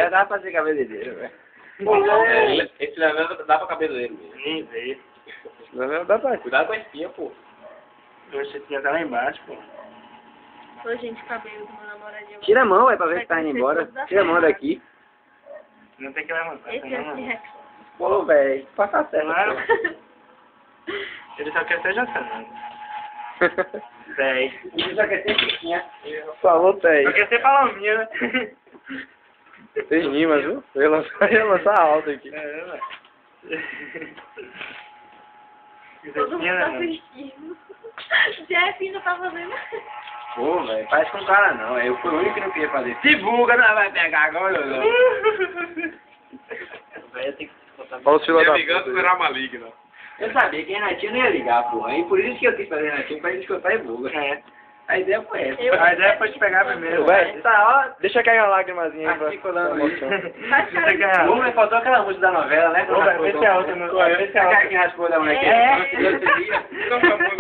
já dá pra fazer cabeleireiro, velho. Esse Leonel dá pra cabeleireiro mesmo. Nem veio. Não dá pra... Cuidado com a espinha, pô. Você tinha tá lá embaixo, pô. Ô, gente, cabelo do meu namoradinho. Tira a mão, velho, pra ver se tá indo embora. Tira a mão daqui. Não tem que levantar. Esse aqui é. Pô, velho, passa certo. Claro. Ele só quer ser jantar. 10. Ele já quer ter piquinha. Falou, Só 10. quer ser palomia, né? Tem rimas, viu? Eu ia lançar alto aqui. É, velho. Todo mundo tá assistindo. Jeff ainda tá fazendo. Pô, velho, faz com cara não. Eu fui o único que não queria fazer. Se buga, não vai pegar agora, não. Velho, tem que botar. Olha os filhos da Vingança puta. será maligna. Eu sabia que a Renatinha não ia ligar, porra. E por isso que eu quis fazer a Renatinha, pra gente escutar e buga. É. A ideia foi essa. A ideia foi te pegar primeiro. Velho, tá, ó. Deixa cair uma lágrimazinha aí pra... Articulando isso. Vai ganhar. Ô, mas faltou aquela música da novela, né? Vê se é a outra. Vê se é a Aquela outra. que raspou da mulher. É. Que